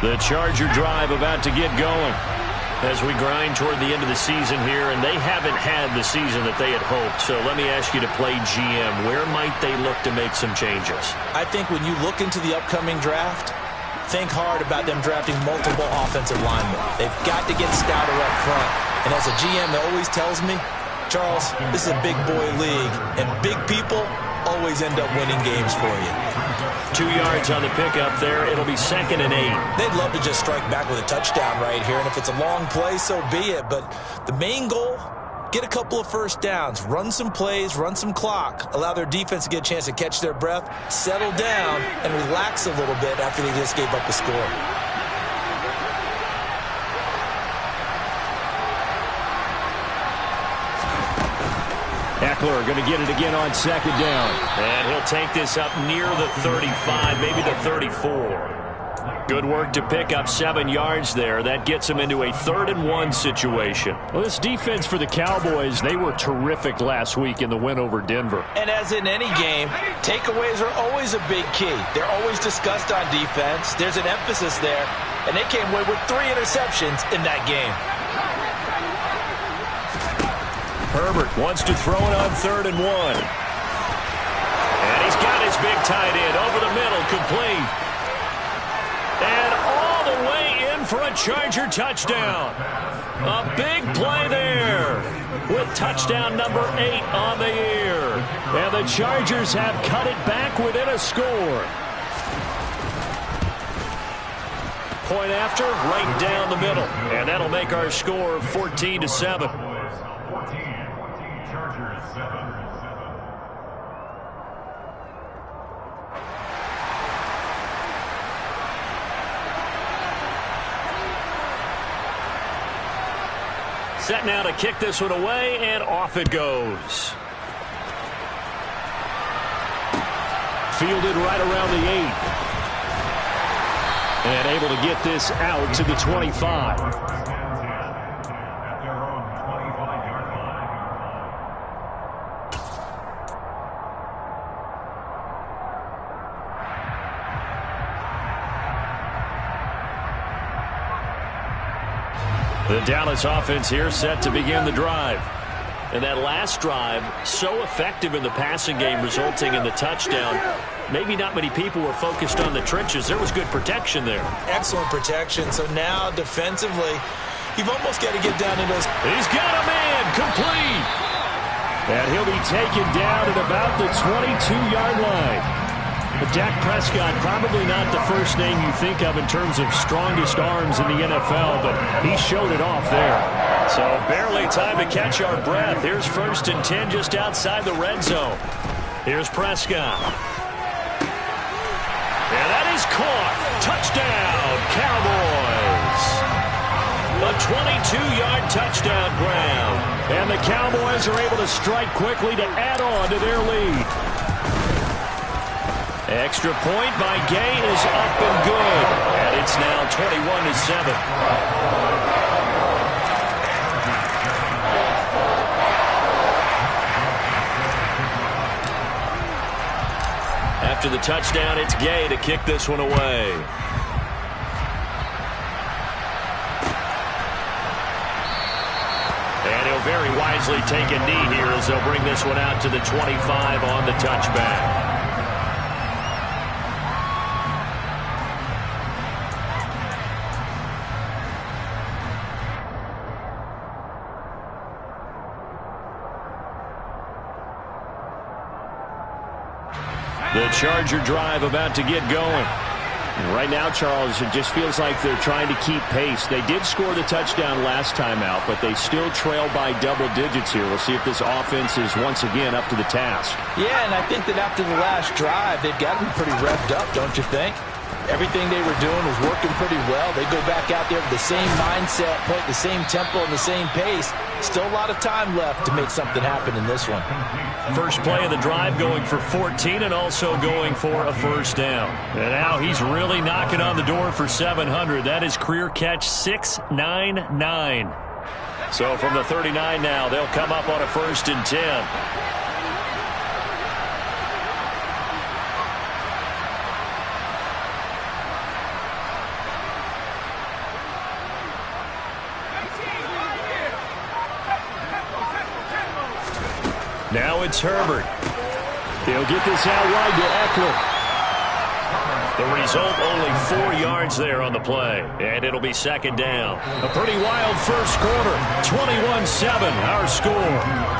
The Charger drive about to get going as we grind toward the end of the season here, and they haven't had the season that they had hoped. So let me ask you to play GM. Where might they look to make some changes? I think when you look into the upcoming draft, think hard about them drafting multiple offensive linemen. They've got to get stouter up front. And as a GM, that always tells me, Charles, this is a big boy league, and big people always end up winning games for you. 2 yards on the pickup there. It'll be 2nd and 8. They'd love to just strike back with a touchdown right here, and if it's a long play, so be it. But the main goal, get a couple of first downs, run some plays, run some clock, allow their defense to get a chance to catch their breath, settle down, and relax a little bit after they just gave up the score. Eckler going to get it again on 2nd down. And he'll take this up near the 35, maybe the 34. Good work to pick up 7 yards there. That gets him into a 3rd and 1 situation. Well, this defense for the Cowboys, they were terrific last week in the win over Denver. And as in any game, takeaways are always a big key. They're always discussed on defense. There's an emphasis there, and they came away with 3 interceptions in that game. Herbert wants to throw it on 3rd and 1. And he's got his big tight end over the middle, complete. And all the way in for a Charger touchdown. A big play there with touchdown number 8 on the year. And the Chargers have cut it back within a score. Point after, right down the middle. And that'll make our score 14-7. Set now to kick this one away, and off it goes. Fielded right around the 8. And able to get this out to the 25. The Dallas offense here set to begin the drive. And that last drive, so effective in the passing game, resulting in the touchdown. Maybe not many people were focused on the trenches. There was good protection there. Excellent protection. So now, defensively, you've almost got to get down to those. He's got a man, complete. And he'll be taken down at about the 22-yard line. But Dak Prescott, probably not the first name you think of in terms of strongest arms in the NFL, but he showed it off there. So barely time to catch our breath. Here's 1st and 10 just outside the red zone. Here's Prescott. And that is caught. Touchdown, Cowboys. A 22-yard touchdown grab. And the Cowboys are able to strike quickly to add on to their lead. Extra point by Gay is up and good. And it's now 21-7. After the touchdown, it's Gay to kick this one away. And he'll very wisely take a knee here as they'll bring this one out to the 25 on the touchback. The Charger drive about to get going. And right now, Charles, it just feels like they're trying to keep pace. They did score the touchdown last time out, but they still trail by double digits here. We'll see if this offense is once again up to the task. Yeah, and I think that after the last drive, they've got to be pretty revved up, don't you think? Everything they were doing was working pretty well. They go back out there with the same mindset, playing the same tempo and the same pace. Still a lot of time left to make something happen in this one. First play of the drive going for 14 and also going for a first down. And now he's really knocking on the door for 700. That is career catch 699. So from the 39 now, they'll come up on a 1st and 10. Now it's Herbert. He'll get this out wide to Eckler. The result, only 4 yards there on the play. And it'll be second down. A pretty wild first quarter. 21-7, our score.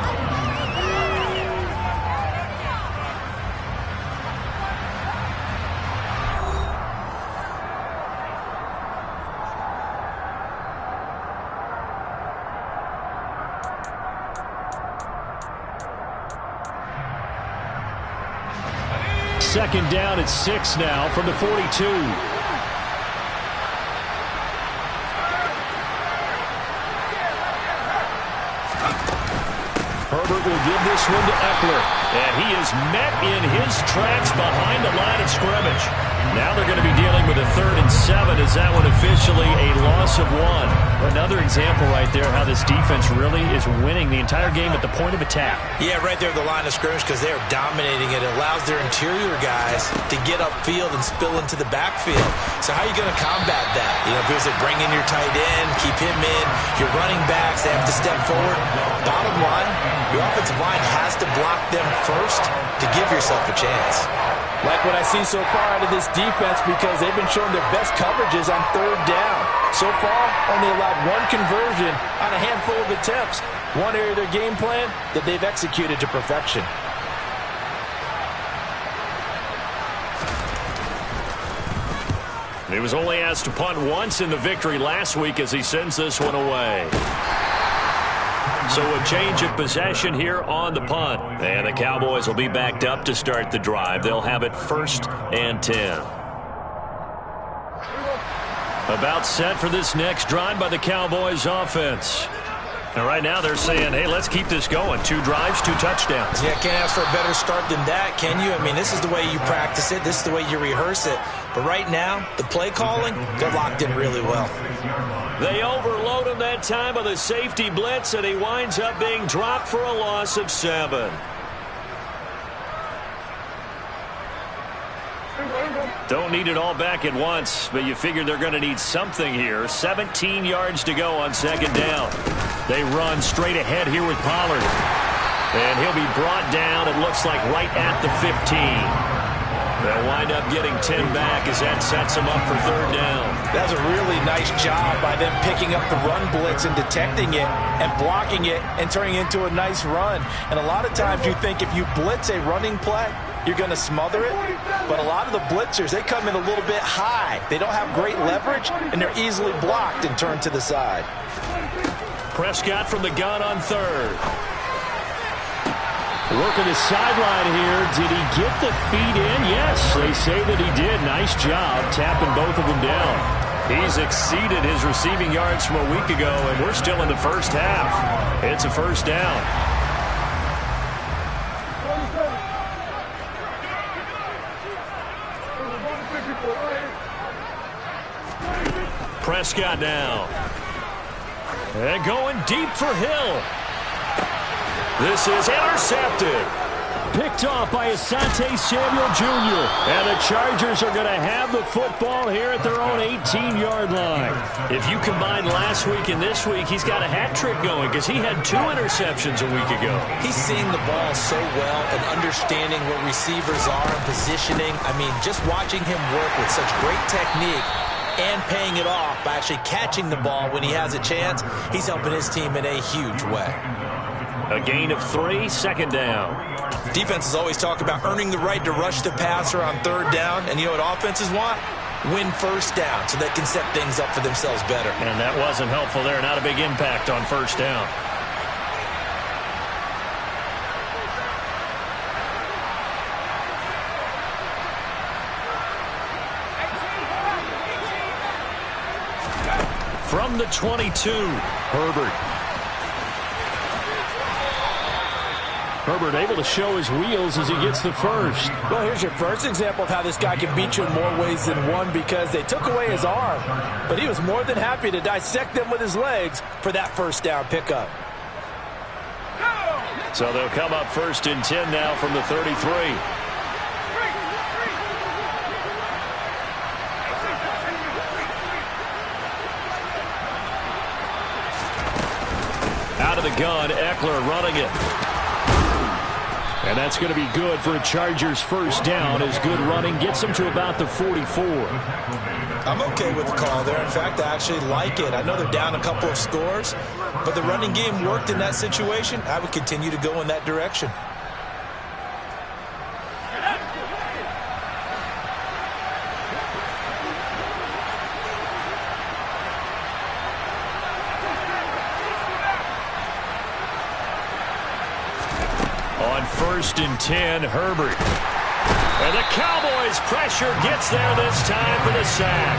Second down at 6 now from the 42. Herbert will give this one to Eckler. And he is met in his tracks behind the line of scrimmage. Now they're going to be dealing with a 3rd and 7 as that one officially a loss of 1. Another example right there how this defense really is winning the entire game at the point of attack. Yeah, right there at the line of scrimmage because they are dominating it. It allows their interior guys to get upfield and spill into the backfield. So how are you going to combat that? You know, because they bring in your tight end, keep him in, your running backs, they have to step forward. Bottom line, your offensive line has to block them first to give yourself a chance. Like what I see so far out of this defense because they've been showing their best coverages on 3rd down. So far, only allowed 1 conversion on a handful of attempts. One area of their game plan that they've executed to perfection. He was only asked to punt once in the victory last week as he sends this one away. So a change of possession here on the punt. And the Cowboys will be backed up to start the drive. They'll have it 1st and 10. About set for this next drive by the Cowboys offense. And right now they're saying, hey, let's keep this going. 2 drives, 2 touchdowns. Yeah, can't ask for a better start than that, can you? I mean, this is the way you practice it. This is the way you rehearse it. But right now, the play calling, they're locked in really well. They overload him that time with a safety blitz, and he winds up being dropped for a loss of 7. Don't need it all back at once, but you figure they're going to need something here. 17 yards to go on 2nd down. They run straight ahead here with Pollard. And he'll be brought down, it looks like, right at the 15. They'll wind up getting 10 back as that sets them up for 3rd down. That's a really nice job by them picking up the run blitz and detecting it and blocking it and turning it into a nice run. And a lot of times you think if you blitz a running play, you're going to smother it. But a lot of the blitzers, they come in a little bit high. They don't have great leverage, and they're easily blocked and turned to the side. Prescott from the gun on 3rd. Working the sideline here. Did he get the feet in? Yes, they say that he did. Nice job tapping both of them down. He's exceeded his receiving yards from a week ago, and we're still in the 1st half. It's a 1st down. Prescott now. And going deep for Hill. This is intercepted. Picked off by Asante Samuel Jr. And the Chargers are going to have the football here at their own 18-yard line. If you combine last week and this week, he's got a hat trick going because he had 2 interceptions a week ago. He's seeing the ball so well and understanding what receivers are and positioning. I mean, just watching him work with such great technique and paying it off by actually catching the ball when he has a chance, he's helping his team in a huge way. A gain of 3, 2nd down. Defenses always talk about earning the right to rush the passer on 3rd down, and you know what offenses want? Win 1st down so they can set things up for themselves better. And that wasn't helpful there. Not a big impact on 1st down. From the 22, Herbert. Herbert able to show his wheels as he gets the first. Well, here's your first example of how this guy can beat you in more ways than one because they took away his arm. But he was more than happy to dissect them with his legs for that 1st down pickup. So they'll come up 1st and 10 now from the 33. Out of the gun, Eckler running it. And that's going to be good for a Chargers first down as good running gets them to about the 44. I'm okay with the call there. In fact, I actually like it. I know they're down a couple of scores, but the running game worked in that situation. I would continue to go in that direction. On 1st and 10, Herbert. And the Cowboys' pressure gets there this time for the sack.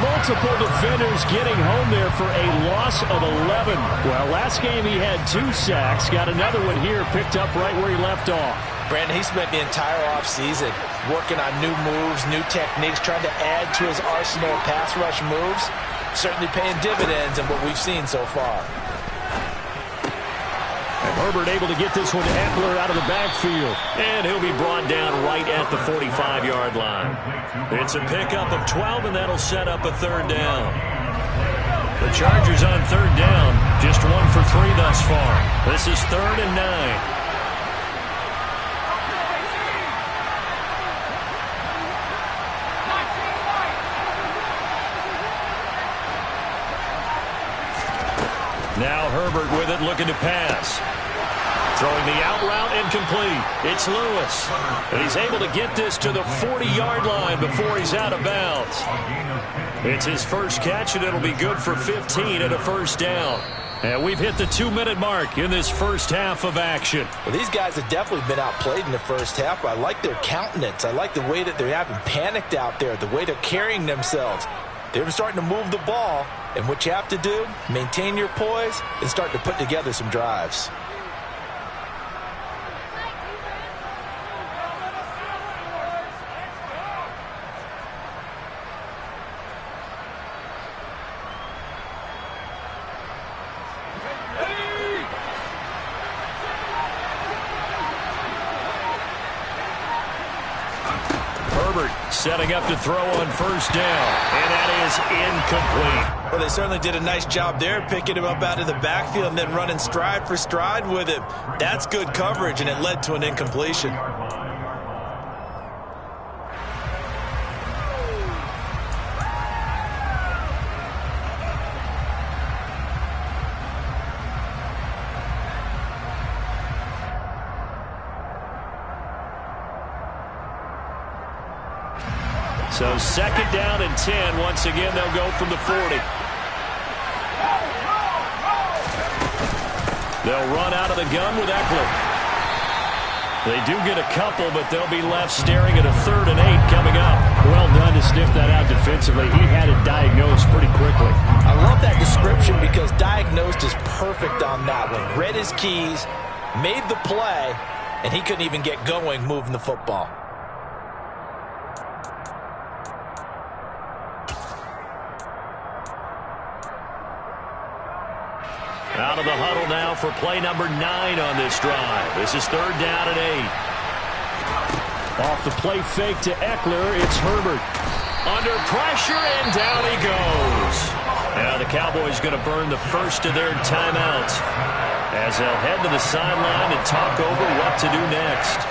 Multiple defenders getting home there for a loss of 11. Well, last game he had 2 sacks. Got another one here picked up right where he left off. Brandon, he spent the entire offseason working on new moves, new techniques, trying to add to his arsenal of pass rush moves. Certainly paying dividends in what we've seen so far. And Herbert able to get this one to Eckler out of the backfield. And he'll be brought down right at the 45-yard line. It's a pickup of 12, and that'll set up a 3rd down. The Chargers on 3rd down, just 1 for 3 thus far. This is 3rd and 9. Now Herbert with it, looking to pass. Throwing the out route, incomplete. It's Lewis. And he's able to get this to the 40-yard line before he's out of bounds. It's his first catch, and it'll be good for 15 and a first down. And we've hit the 2-minute mark in this first half of action. Well, these guys have definitely been outplayed in the first half, but I like their countenance. I like the way that they haven't panicked out there, the way they're carrying themselves. They're starting to move the ball, and what you have to do, maintain your poise and start to put together some drives. Setting up to throw on 1st down, and that is incomplete. Well, they certainly did a nice job there, picking him up out of the backfield and then running stride for stride with him. That's good coverage, and it led to an incompletion. So 2nd down and 10. Once again, they'll go from the 40. They'll run out of the gun with Eckler. They do get a couple, but they'll be left staring at a 3rd and 8 coming up. Well done to sniff that out defensively. He had it diagnosed pretty quickly. I love that description because diagnosed is perfect on that one. Read his keys, made the play, and he couldn't even get going moving the football. Out of the huddle now for play number 9 on this drive. This is 3rd down and 8. Off the play fake to Eckler, it's Herbert. Under pressure, and down he goes. Now the Cowboys going to burn the first of their timeouts as they'll head to the sideline and talk over what to do next.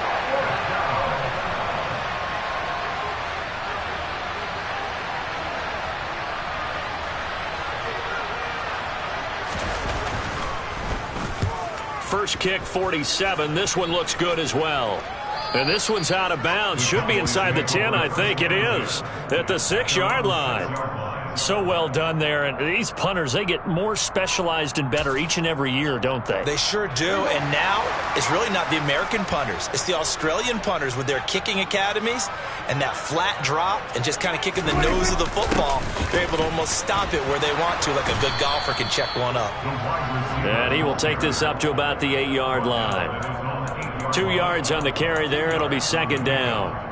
First kick, 47. This one looks good as well. And this one's out of bounds. Should be inside the 10, I think it is. At the 6-yard line. So well done there. And these punters, they get more specialized and better each and every year, don't they? They sure do. And now it's really not the American punters. It's the Australian punters with their kicking academies and that flat drop and just kind of kicking the nose of the football. They're able to almost stop it where they want to, like a good golfer can check one up. And he will take this up to about the 8-yard line. 2 yards on the carry there. It'll be 2nd down.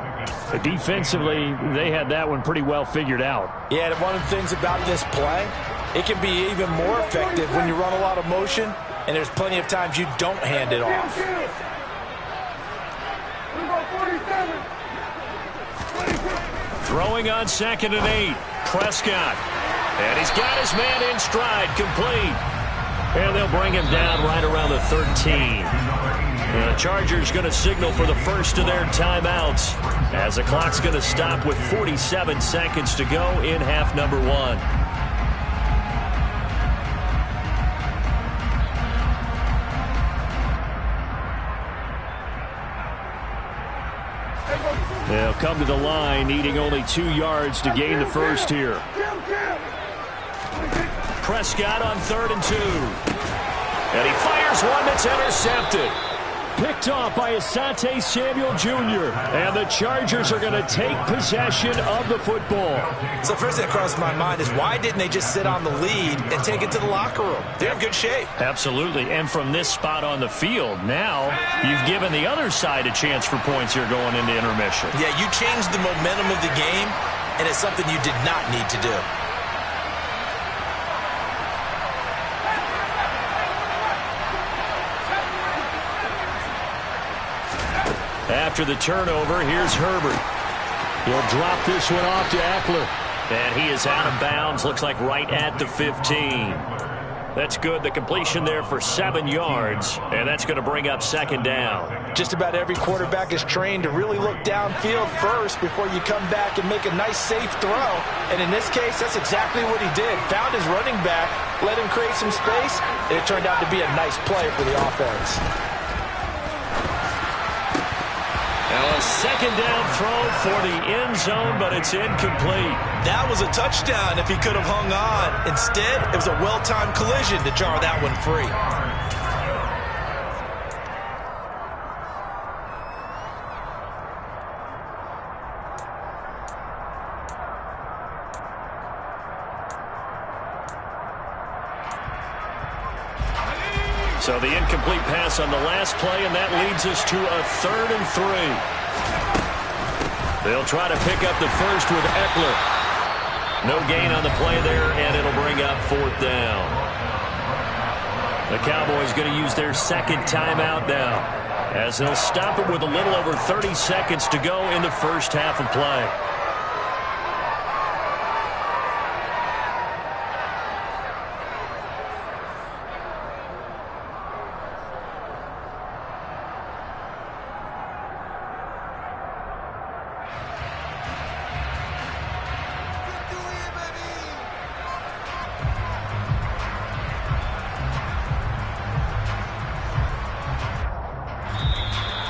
Defensively, they had that one pretty well figured out. Yeah, and one of the things about this play, it can be even more effective when you run a lot of motion, and there's plenty of times you don't hand it off. Throwing on 2nd and 8. Prescott. And he's got his man in stride, complete. And they'll bring him down right around the 13. The Chargers going to signal for the first of their timeouts as the clock's going to stop with 47 seconds to go in half number 1. They'll come to the line, needing only 2 yards to gain the first here. Prescott on 3rd and 2. And he fires one that's intercepted. Picked off by Asante Samuel Jr. And the Chargers are going to take possession of the football. So first thing that crosses my mind is why didn't they just sit on the lead and take it to the locker room? They're in good shape. Absolutely. And from this spot on the field, now you've given the other side a chance for points here going into intermission. Yeah, you changed the momentum of the game, and it's something you did not need to do. After the turnover, here's Herbert. He'll drop this one off to Eckler. And he is out of bounds, looks like right at the 15. That's good. The completion there for 7 yards, and that's going to bring up 2nd down. Just about every quarterback is trained to really look downfield first before you come back and make a nice, safe throw. And in this case, that's exactly what he did. Found his running back, let him create some space, and it turned out to be a nice play for the offense. Now a 2nd down throw for the end zone, but it's incomplete. That was a touchdown if he could have hung on. Instead, it was a well-timed collision to jar that one free. So the incomplete pass on the last play, and that leads us to a 3rd and 3. They'll try to pick up the first with Eckler. No gain on the play there, and it'll bring up 4th down. The Cowboys going to use their 2nd timeout now, as they'll stop it with a little over 30 seconds to go in the first half of play.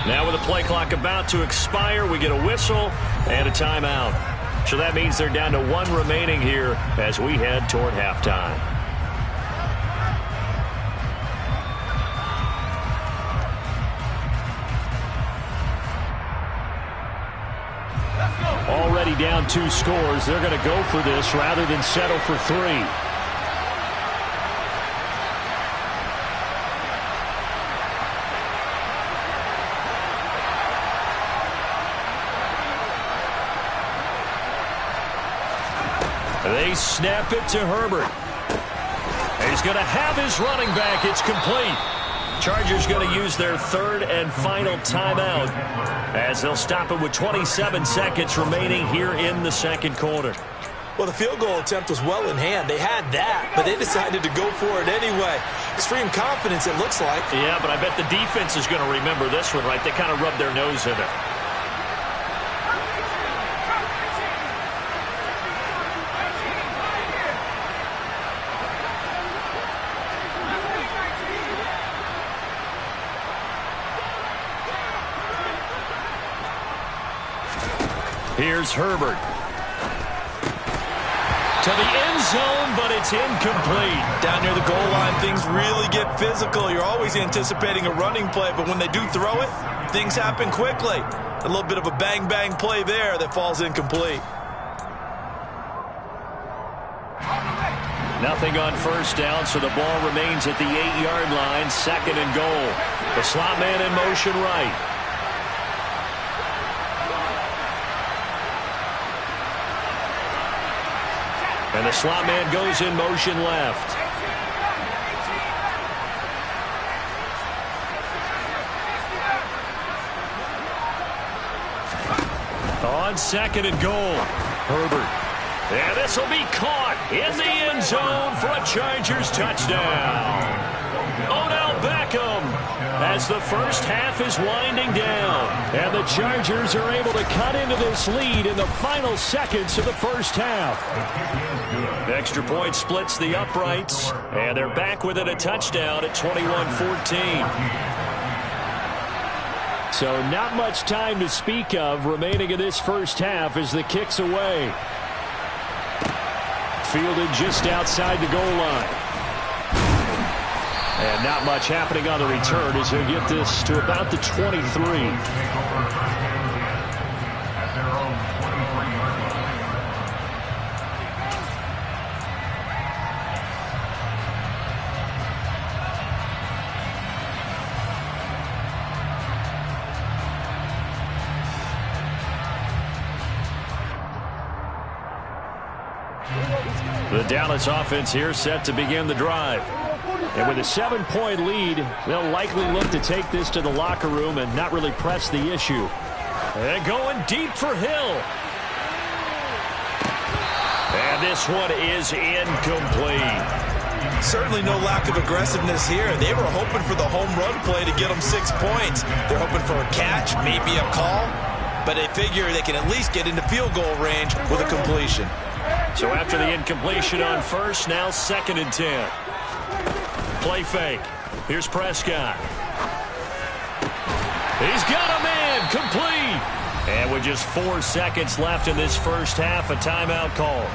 Now with the play clock about to expire, we get a whistle and a timeout. So that means they're down to 1 remaining here as we head toward halftime. Already down 2 scores. They're going to go for this rather than settle for 3. They snap it to Herbert. He's going to have his running back. It's complete. Chargers going to use their 3rd and final timeout as they'll stop it with 27 seconds remaining here in the 2nd quarter. Well, the field goal attempt was well in hand. They had that, but they decided to go for it anyway. Extreme confidence, it looks like. Yeah, but I bet the defense is going to remember this one, right? They kind of rubbed their nose in it. Here's Herbert. To the end zone, but it's incomplete. Down near the goal line, things really get physical. You're always anticipating a running play, but when they do throw it, things happen quickly. A little bit of a bang-bang play there that falls incomplete. Nothing on first down, so the ball remains at the 8-yard line, 2nd and goal. The slot man in motion right. And the slot man goes in motion left. On 2nd and goal, Herbert. And this will be caught in the end zone for a Chargers touchdown. Odell Beckham as the first half is winding down. And the Chargers are able to cut into this lead in the final seconds of the first half. Extra point splits the uprights, and they're back within a touchdown at 21-14. So not much time to speak of remaining in this first half as the kick's away. Fielded just outside the goal line. And not much happening on the return as he'll get this to about the 23. The Dallas offense here set to begin the drive. And with a 7-point lead, they'll likely look to take this to the locker room and not really press the issue. And going deep for Hill. And this one is incomplete. Certainly no lack of aggressiveness here. They were hoping for the home run play to get them 6 points. They're hoping for a catch, maybe a call, but they figure they can at least get into field goal range with a completion. So after the incompletion on first, now 2nd and 10. Play fake. Here's Prescott. He's got a man, complete. And with just 4 seconds left in this first half, a timeout call.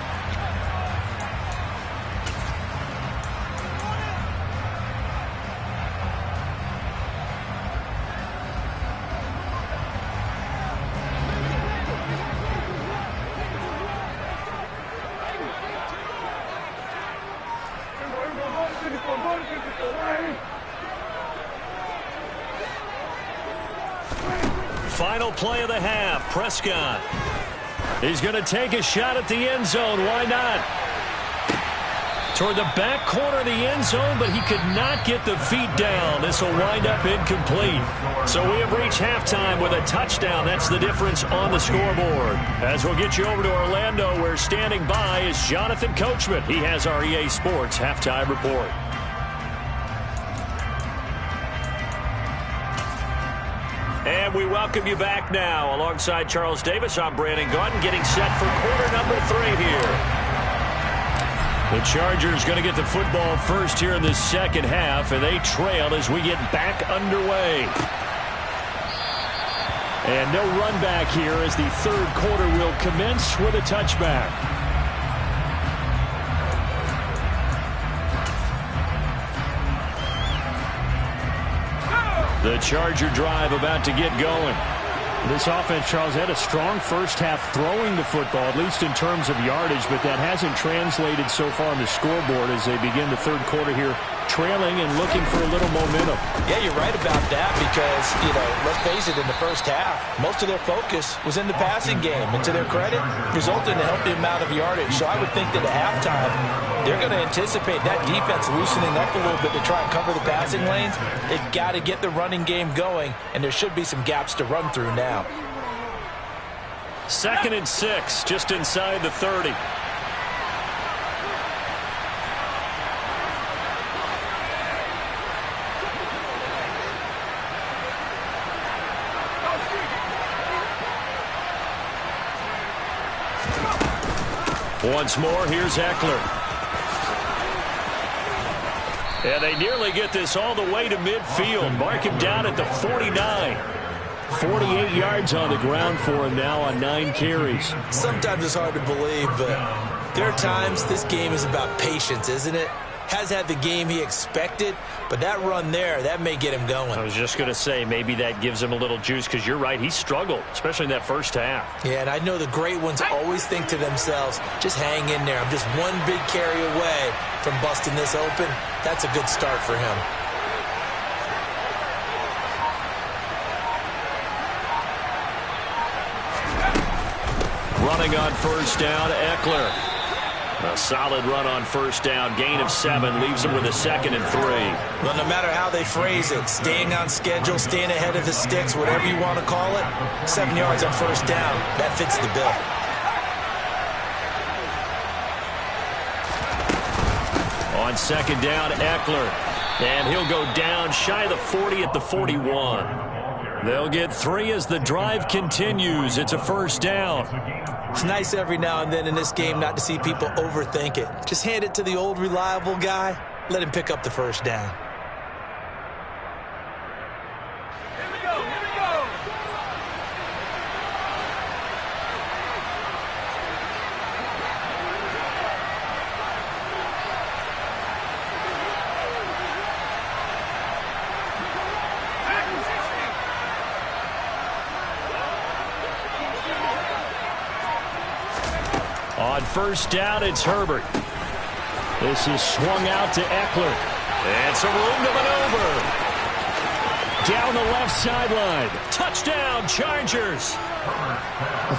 Final play of the half, Prescott. He's going to take a shot at the end zone. Why not? Toward the back corner of the end zone, but he could not get the feet down. This will wind up incomplete. So we have reached halftime with a touchdown. That's the difference on the scoreboard. As we'll get you over to Orlando, where standing by is Jonathan Coachman. He has our EA Sports halftime report. And we welcome you back now. Alongside Charles Davis, I'm Brandon Gaudin, getting set for quarter number 3 here. The Chargers going to get the football first here in the second half, and they trail as we get back underway. And no run back here as the third quarter will commence with a touchback. The Charger drive about to get going. This offense, Charles, had a strong first half throwing the football, at least in terms of yardage, but that hasn't translated so far on the scoreboard as they begin the third quarter here, trailing and looking for a little momentum. Yeah, you're right about that because, let's face it, in the first half, most of their focus was in the passing game. And to their credit, resulted in a healthy amount of yardage. So I would think that at halftime, they're going to anticipate that defense loosening up a little bit to try and cover the passing lanes. They've got to get the running game going, and there should be some gaps to run through now. 2nd and 6, just inside the 30. Once more, here's Eckler. And they nearly get this all the way to midfield. Mark him down at the 49. 48 yards on the ground for him now on 9 carries. Sometimes it's hard to believe, but there are times this game is about patience, isn't it? Has had the game he expected, but that run there, that may get him going. I was just going to say, maybe that gives him a little juice, because you're right, he struggled, especially in that first half. Yeah, and I know the great ones always think to themselves, just hang in there. I'm just one big carry away from busting this open. That's a good start for him. Running on first down, Eckler. A solid run on first down. Gain of 7 leaves him with a 2nd and 3. Well, no matter how they phrase it, staying on schedule, staying ahead of the sticks, whatever you want to call it, 7 yards on first down, that fits the bill. On 2nd down, Eckler. And he'll go down shy of the 40 at the 41. They'll get 3 as the drive continues. It's a first down. It's nice every now and then in this game not to see people overthink it. Just hand it to the old reliable guy. Let him pick up the first down. On first down, it's Herbert. This is swung out to Eckler. It's a room to maneuver. Down the left sideline. Touchdown, Chargers.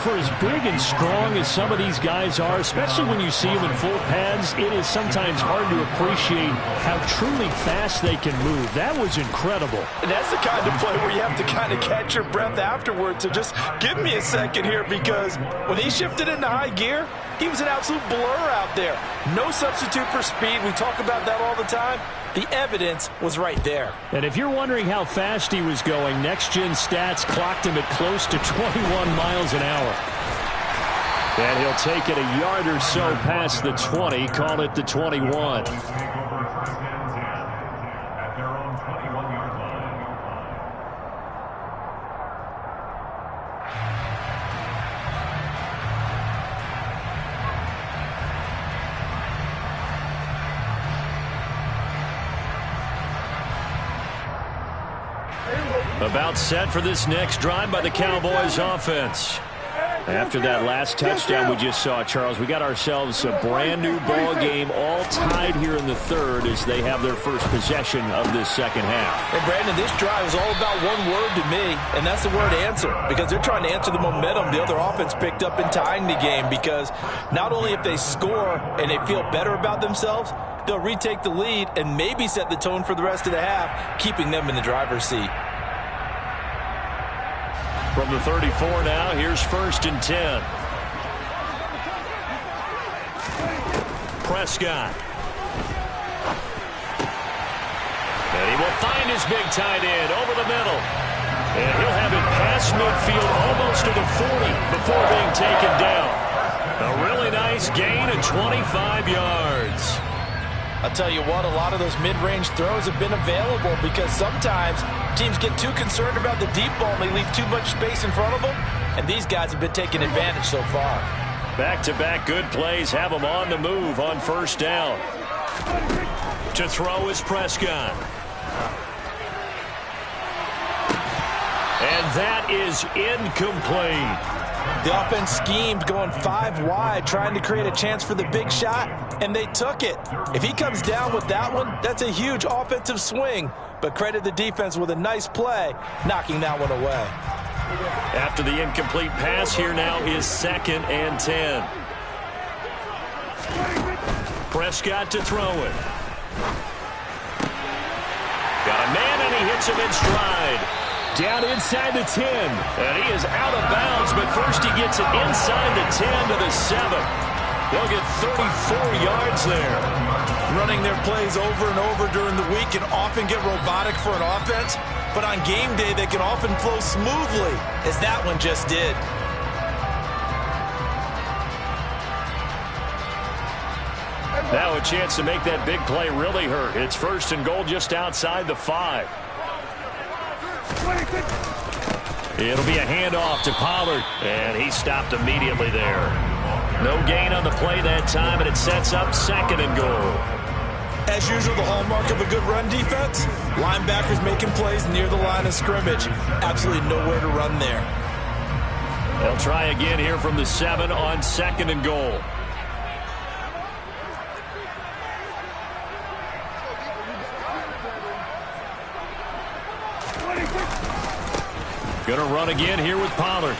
For as big and strong as some of these guys are, especially when you see them in full pads, it is sometimes hard to appreciate how truly fast they can move. That was incredible. And that's the kind of play where you have to kind of catch your breath afterward. So just give me a second here, because when he shifted into high gear, he was an absolute blur out there. No substitute for speed. We talk about that all the time. The evidence was right there. And if you're wondering how fast he was going, next-gen stats clocked him at close to 21 miles an hour. And he'll take it a yard or so past the 20, call it the 21. About set for this next drive by the Cowboys offense. After that last touchdown we just saw, Charles, we got ourselves a brand new ball game, all tied here in the third as they have their first possession of this second half. And Brandon, this drive is all about one word to me, and that's the word answer, because they're trying to answer the momentum the other offense picked up in tying the game, because not only if they score and they feel better about themselves, they'll retake the lead and maybe set the tone for the rest of the half, keeping them in the driver's seat. From the 34 now, here's 1st and 10. Prescott. And he will find his big tight end over the middle. And he'll have it past midfield almost to the 40 before being taken down. A really nice gain of 25 yards. I'll tell you what, a lot of those mid-range throws have been available because sometimes teams get too concerned about the deep ball and they leave too much space in front of them, and these guys have been taking advantage so far. Back-to-back good plays have them on the move on first down. To throw is Prescott. And that is incomplete. The offense schemed going 5 wide, trying to create a chance for the big shot, and they took it. If he comes down with that one, that's a huge offensive swing. But credit the defense with a nice play, knocking that one away. After the incomplete pass, here now is 2nd and 10. Prescott to throw it. Got a man, and he hits him in stride. Down inside the 10. And he is out of bounds, but first he gets it inside the 10 to the 7. They'll get 34 yards there. Running their plays over and over during the week can often get robotic for an offense, but on game day they can often flow smoothly, as that one just did. Now a chance to make that big play really hurt. It's 1st and goal just outside the 5. It'll be a handoff to Pollard, and he stopped immediately there. No gain on the play that time, and it sets up 2nd and goal. As usual, the hallmark of a good run defense, linebackers making plays near the line of scrimmage. Absolutely nowhere to run there. They'll try again here from the 7 on 2nd and goal. Going to run again here with Pollard.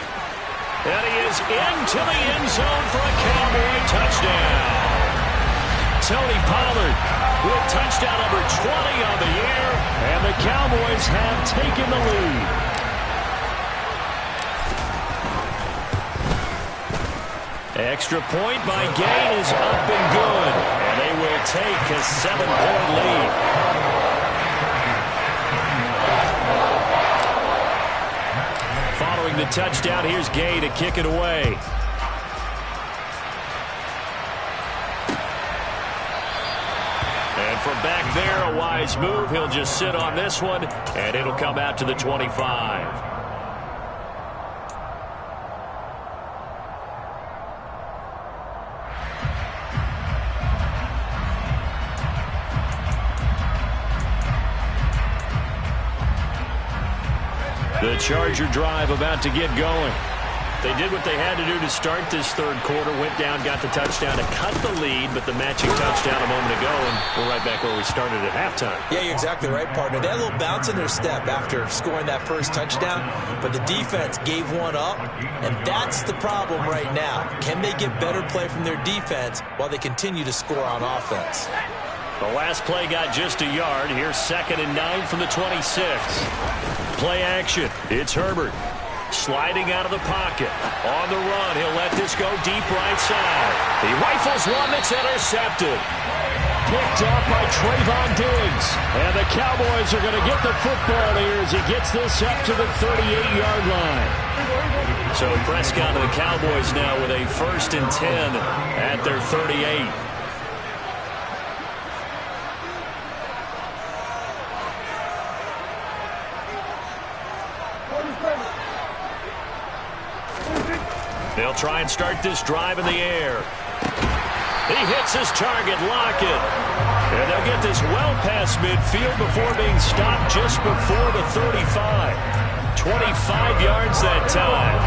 And he is into the end zone for a Cowboy touchdown. Tony Pollard with touchdown number 20 on the year, and the Cowboys have taken the lead. Extra point by Gain is up and good, and they will take a 7-point lead. the touchdown. Here's Gay to kick it away. And from back there, a wise move. He'll just sit on this one, and it'll come out to the 25. The Charger drive about to get going. They did what they had to do to start this third quarter. Went down, got the touchdown to cut the lead, but the matching touchdown a moment ago, and we're right back where we started at halftime. Yeah, you're exactly right, partner. They had a little bounce in their step after scoring that first touchdown, but the defense gave one up, and that's the problem right now. Can they get better play from their defense while they continue to score on offense? The last play got just a yard. Here's 2nd and 9 from the 26. Play action. It's Herbert. Sliding out of the pocket. On the run. He'll let this go deep right side. He rifles one that's intercepted. Picked up by Trayvon Diggs. And the Cowboys are going to get the football here as he gets this up to the 38-yard line. So Prescott and the Cowboys now with a 1st and 10 at their 38. They'll try and start this drive in the air. He hits his target, Lockett. And they'll get this well past midfield before being stopped just before the 35. 25 yards that time.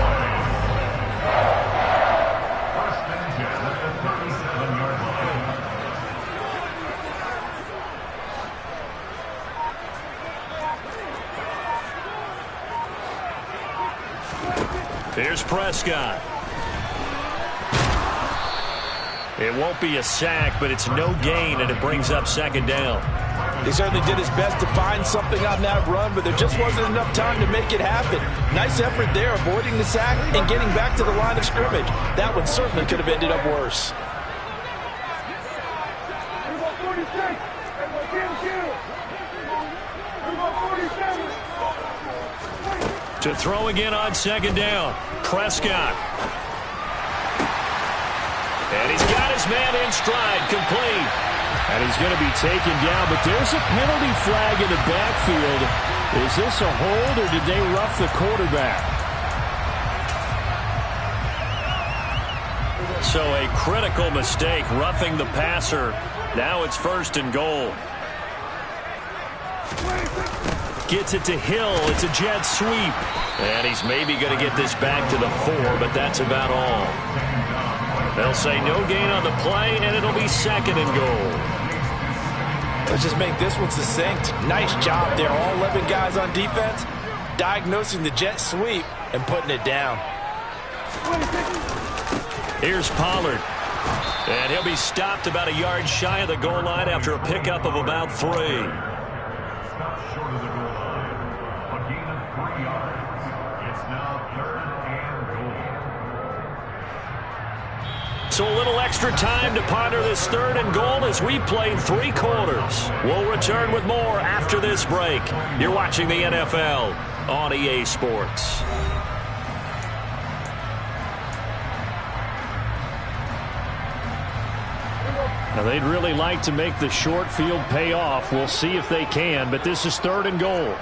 Here's Prescott. It won't be a sack, but it's no gain, and it brings up 2nd down. He certainly did his best to find something on that run, but there just wasn't enough time to make it happen. Nice effort there, avoiding the sack and getting back to the line of scrimmage. That one certainly could have ended up worse. To throw again on 2nd down. Prescott. And he's got his man in stride, complete. And he's going to be taken down, but there's a penalty flag in the backfield. Is this a hold, or did they rough the quarterback? So a critical mistake, roughing the passer. Now it's 1st and goal. Gets it to Hill. It's a jet sweep. And he's maybe going to get this back to the 4, but that's about all. They'll say no gain on the play, and it'll be 2nd and goal. Let's just make this one succinct. Nice job there. All 11 guys on defense diagnosing the jet sweep and putting it down. Here's Pollard. And he'll be stopped about a yard shy of the goal line after a pickup of about 3. So a little extra time to ponder this 3rd and goal as we played 3 quarters. We'll return with more after this break. You're watching the NFL on EA Sports. Now they'd really like to make the short field pay off. We'll see if they can, but this is 3rd and goal.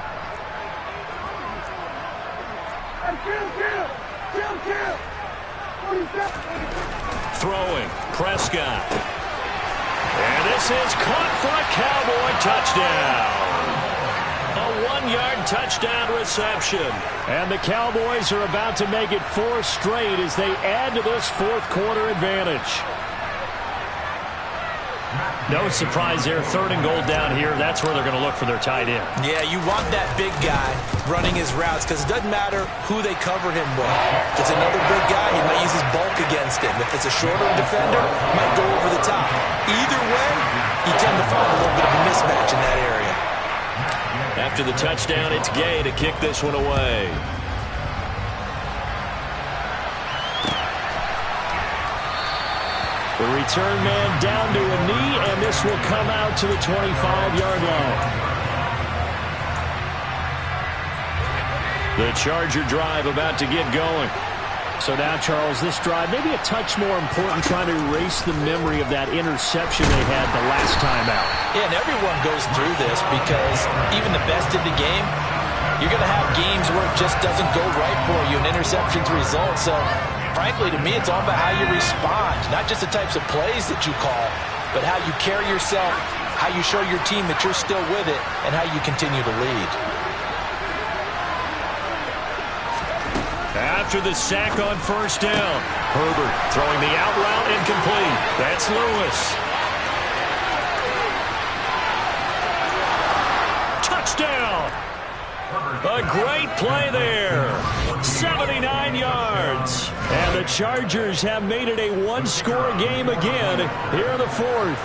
Throwing, Prescott. And this is caught for a Cowboy touchdown. A 1-yard touchdown reception. And the Cowboys are about to make it 4 straight as they add to this 4th quarter advantage. No surprise there. 3rd and goal down here. That's where they're going to look for their tight end. Yeah, you want that big guy running his routes because it doesn't matter who they cover him with. If it's another big guy, he might use his bulk against him. If it's a shorter defender, he might go over the top. Either way, you tend to find a little bit of a mismatch in that area. After the touchdown, it's Gay to kick this one away. The return man down to a knee, and this will come out to the 25-yard line. The Charger drive about to get going. So now, Charles, this drive maybe a touch more important, trying to erase the memory of that interception they had the last time out. Yeah, and everyone goes through this because even the best in the game, you're going to have games where it just doesn't go right for you, and interceptions result. So, frankly, to me, it's all about how you respond, not just the types of plays that you call, but how you carry yourself, how you show your team that you're still with it, and how you continue to lead. After the sack on first down, Herbert throwing the out route incomplete. That's Lewis. Touchdown! A great play there. 79 yards. And the Chargers have made it a one-score game again here in the fourth.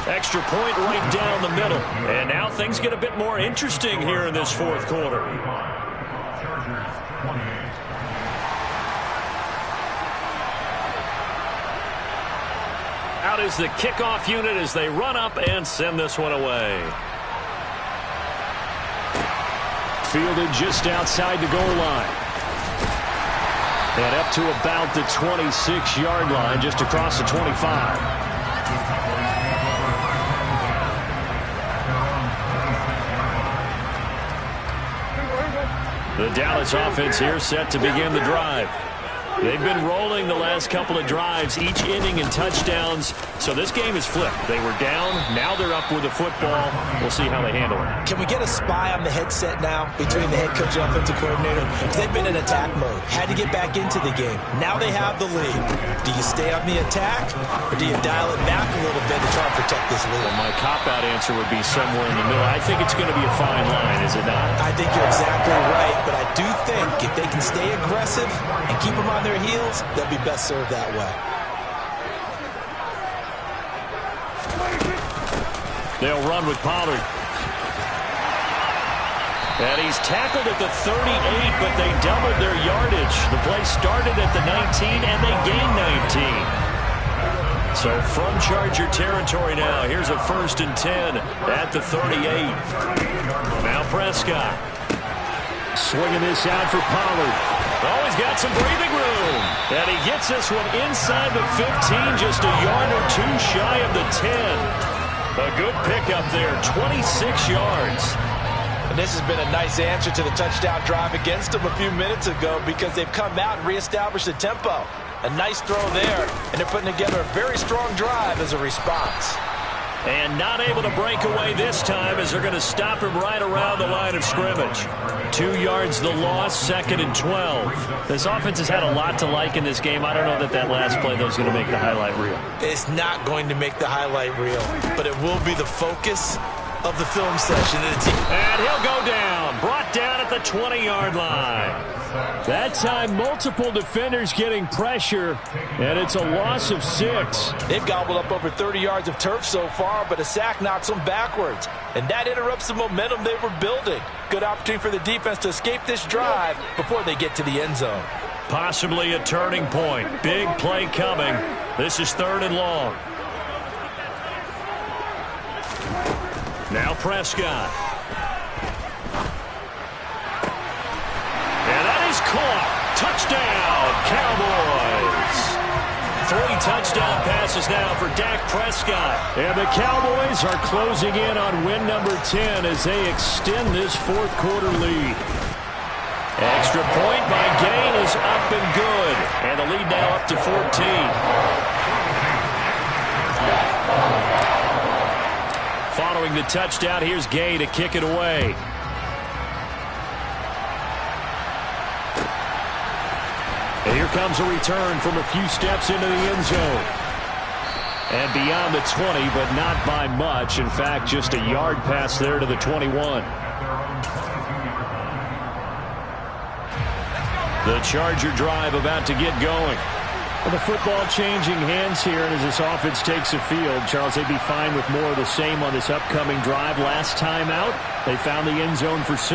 Extra point right down the middle. And now things get a bit more interesting here in this fourth quarter. Out is the kickoff unit as they run up and send this one away. Fielded just outside the goal line. And up to about the 26-yard line, just across the 25. The Dallas offense here set to begin the drive. They've been rolling the last couple of drives, each inning in touchdowns. So this game is flipped. They were down. Now they're up with the football. We'll see how they handle it. Can we get a spy on the headset now between the head coach and offensive coordinator? Because they've been in attack mode. Had to get back into the game. Now they have the lead. Do you stay on the attack, or do you dial it back a little bit to try and protect this lead? Well, my cop-out answer would be somewhere in the middle. I think it's going to be a fine line, is it not? I think you're exactly right, but I do think if they can stay aggressive and keep them on their heels, they'll be best served that way. They'll run with Pollard. And he's tackled at the 38, but they doubled their yardage. The play started at the 19, and they gained 19. So from Charger territory now, here's a 1st and 10 at the 38. Now Prescott. Swinging this out for Pollard. Oh, he's got some breathing room. And he gets this one inside the 15, just a yard or two shy of the 10. A good pickup there, 26 yards. And this has been a nice answer to the touchdown drive against them a few minutes ago, because they've come out and reestablished the tempo. A nice throw there, and they're putting together a very strong drive as a response. And not able to break away this time, as they're going to stop him right around the line of scrimmage. 2 yards the loss, 2nd and 12. This offense has had a lot to like in this game. I don't know that that last play, though, is going to make the highlight reel. It's not going to make the highlight reel, but it will be the focus of the film session of the team. And he'll go down, brought down at the 20-yard line. That time, multiple defenders getting pressure, and it's a loss of 6. They've gobbled up over 30 yards of turf so far, but a sack knocks them backwards, and that interrupts the momentum they were building. Good opportunity for the defense to escape this drive before they get to the end zone. Possibly a turning point. Big play coming. This is 3rd and long. Now Prescott. And that is caught. Touchdown, Cowboys. 3 touchdown passes now for Dak Prescott. And the Cowboys are closing in on win number 10 as they extend this fourth quarter lead. Extra point by Gain is up and good. And the lead now up to 14. Following the touchdown, here's Gay to kick it away. And here comes a return from a few steps into the end zone. And beyond the 20, but not by much. In fact, just a yard pass there to the 21. The Charger drive about to get going. Well, the football changing hands here, and as this offense takes the field, Charles, they'd be fine with more of the same on this upcoming drive. Last time out, they found the end zone for 6.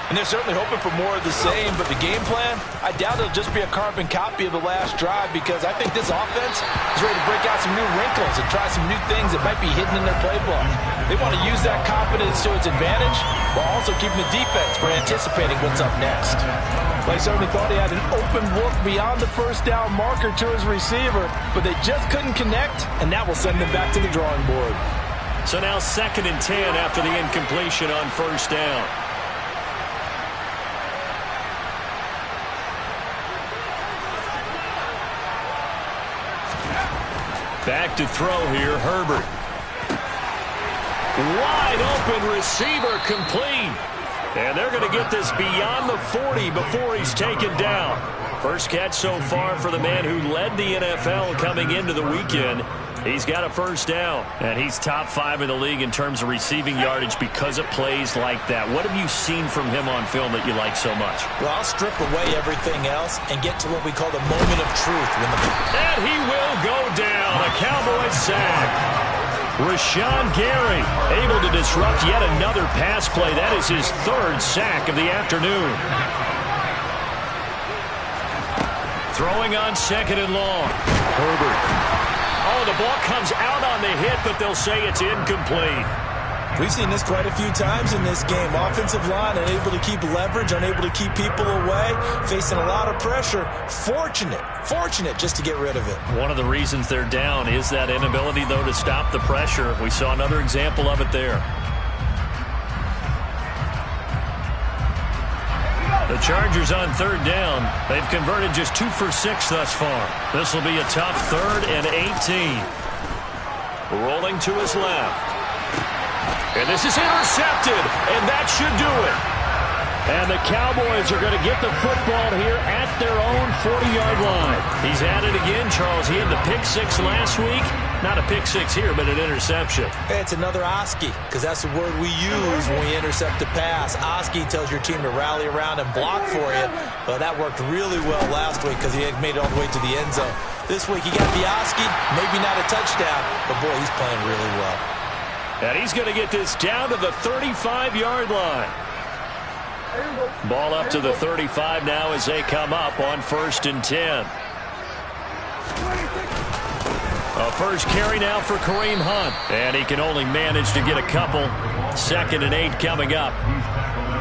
And they're certainly hoping for more of the same, but the game plan, I doubt it'll just be a carbon copy of the last drive, because I think this offense is ready to break out some new wrinkles and try some new things that might be hidden in their playbook. They want to use that confidence to its advantage while also keeping the defense for anticipating what's up next. I certainly thought he had an open look beyond the first down marker to his receiver, but they just couldn't connect, and that will send them back to the drawing board. So now 2nd and 10 after the incompletion on first down. Back to throw here, Herbert. Wide open receiver, complete. And they're going to get this beyond the 40 before he's taken down. First catch so far for the man who led the NFL coming into the weekend. He's got a first down. And he's top 5 in the league in terms of receiving yardage because of plays like that. What have you seen from him on film that you like so much? Well, I'll strip away everything else and get to what we call the moment of truth. And he will go down. A Cowboys sack. Rashawn Gary able to disrupt yet another pass play. That is his 3rd sack of the afternoon. Throwing on 2nd and long. Herbert. Oh, the ball comes out on the hit, but they'll say it's incomplete. We've seen this quite a few times in this game. Offensive line unable to keep leverage, unable to keep people away, facing a lot of pressure. Fortunate just to get rid of it. One of the reasons they're down is that inability, though, to stop the pressure. We saw another example of it there. The Chargers on 3rd down. They've converted just 2 for 6 thus far. This will be a tough 3rd and 18. Rolling to his left. And this is intercepted, and that should do it. And the Cowboys are going to get the football here at their own 40-yard line. He's at it again, Charles. He had the pick 6 last week. Not a pick 6 here, but an interception. Hey, it's another Oski, because that's the word we use when we intercept a pass. Oski tells your team to rally around and block for you. But that worked really well last week because he had made it all the way to the end zone. This week he got the Oski, maybe not a touchdown, but boy, he's playing really well. And he's going to get this down to the 35-yard line. Ball up to the 35 now as they come up on 1st and 10. A first carry now for Kareem Hunt. And he can only manage to get a couple. 2nd and 8 coming up.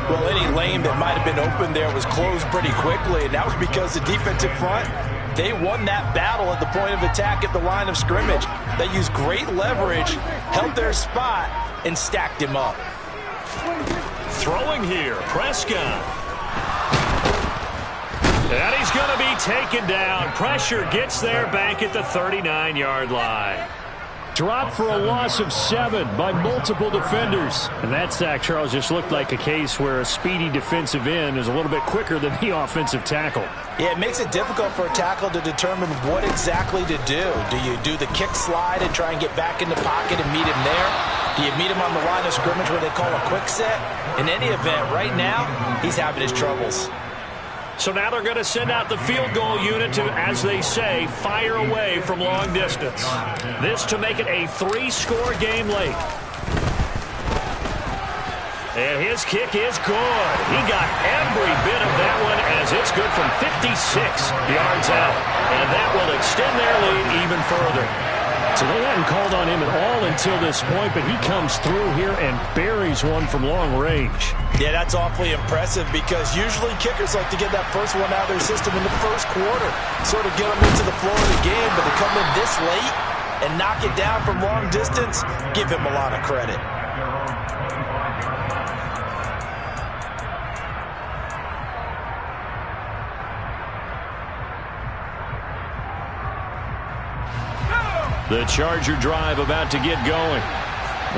Well, any lane that might have been open there was closed pretty quickly, and that was because the defensive front, they won that battle at the point of attack at the line of scrimmage. They used great leverage, held their spot, and stacked him up. Throwing here, Prescott. And he's going to be taken down. Pressure gets there back at the 39-yard line. Dropped for a loss of 7 by multiple defenders. And that sack, Charles, just looked like a case where a speedy defensive end is a little bit quicker than the offensive tackle. Yeah, it makes it difficult for a tackle to determine what exactly to do. Do you do the kick slide and try and get back in the pocket and meet him there? Do you meet him on the line of scrimmage where they call a quick set? In any event, right now, he's having his troubles. So now they're going to send out the field goal unit to, as they say, fire away from long distance. This to make it a 3-score game late. And his kick is good. He got every bit of that one as it's good from 56 yards out. And that will extend their lead even further. So they hadn't called on him at all until this point, but he comes through here and buries one from long range. Yeah, that's awfully impressive because usually kickers like to get that first one out of their system in the first quarter, sort of get them into the flow of the game, but to come in this late and knock it down from long distance, give him a lot of credit. The Charger drive about to get going.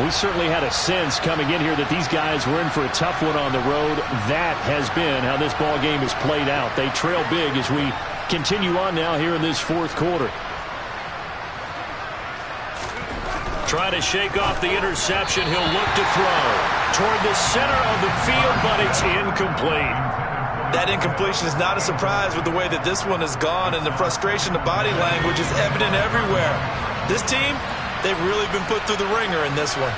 We certainly had a sense coming in here that these guys were in for a tough one on the road. That has been how this ball game has played out. They trail big as we continue on now here in this 4th quarter. Try to shake off the interception. He'll look to throw toward the center of the field, but it's incomplete. That incompletion is not a surprise with the way that this one has gone, and the frustration, the body language is evident everywhere. This team, they've really been put through the ringer in this one.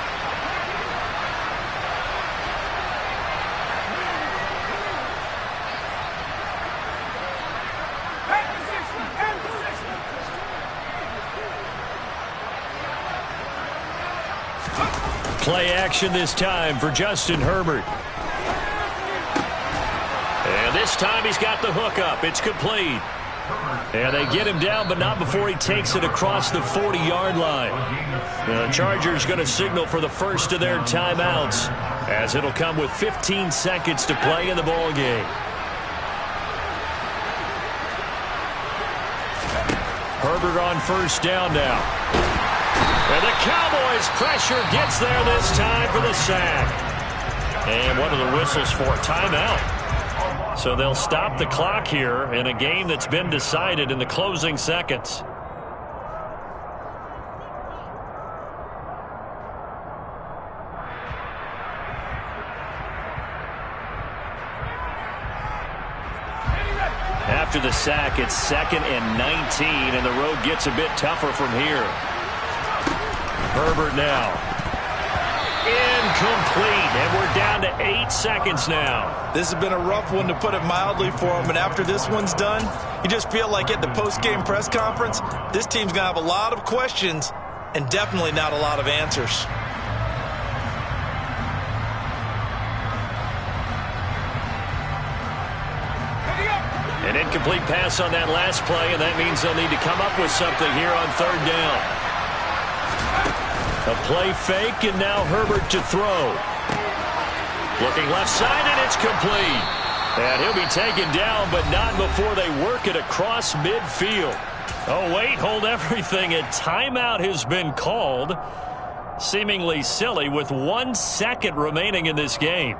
Play action this time for Justin Herbert. And this time he's got the hook up. It's complete. And they get him down, but not before he takes it across the 40-yard line. The Chargers going to signal for the first of their timeouts, as it'll come with 15 seconds to play in the ball game. Herbert on first down now. And the Cowboys pressure gets there this time for the sack. And one of the whistles for a timeout. So they'll stop the clock here in a game that's been decided in the closing seconds. After the sack, it's 2nd and 19, and the road gets a bit tougher from here. Herbert now. Incomplete, and we're down to 8 seconds now. This has been a rough one, to put it mildly, for him, and after this one's done, you just feel like at the post-game press conference, this team's going to have a lot of questions and definitely not a lot of answers. An incomplete pass on that last play, and that means they'll need to come up with something here on 3rd down. A play fake, and now Herbert to throw. Looking left side, and it's complete. And he'll be taken down, but not before they work it across midfield. Oh, wait, hold everything. A timeout has been called. Seemingly silly with 1 second remaining in this game.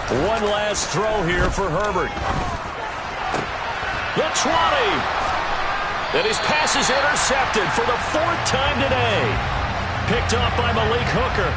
One last throw here for Herbert. The 20. And his pass is intercepted for the 4th time today. Picked off by Malik Hooker.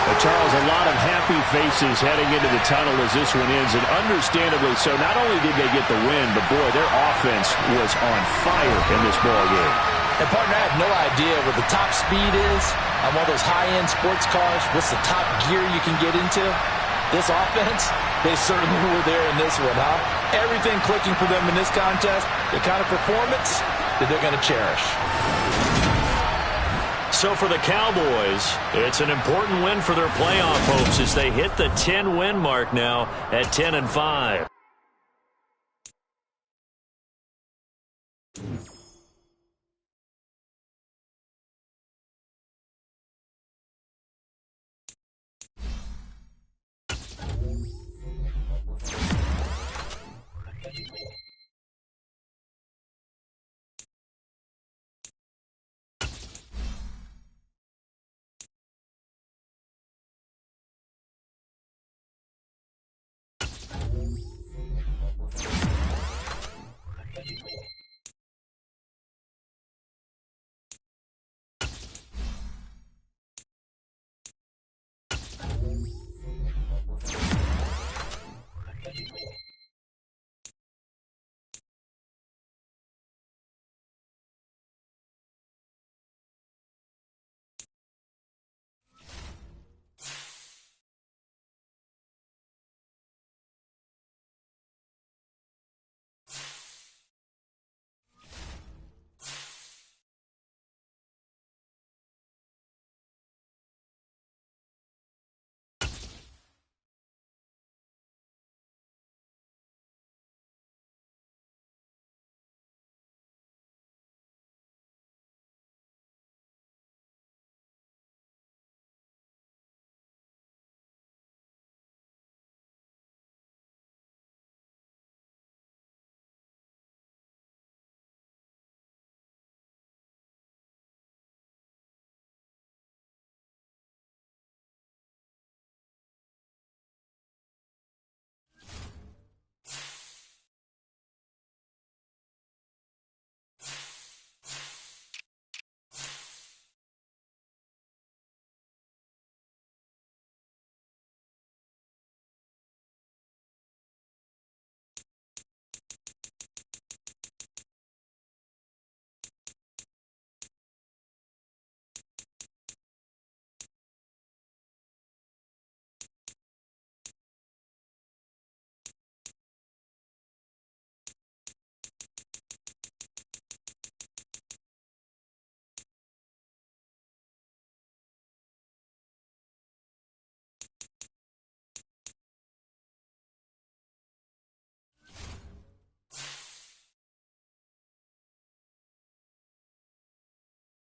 Well, Charles, a lot of happy faces heading into the tunnel as this one ends, and understandably so. Not only did they get the win, but boy, their offense was on fire in this ball game. And, partner, I have no idea what the top speed is on one of those high-end sports cars. What's the top gear you can get into? This offense, they certainly were there in this one, huh? Everything clicking for them in this contest, the kind of performance that they're going to cherish. So for the Cowboys, it's an important win for their playoff hopes as they hit the 10-win mark now at 10-5.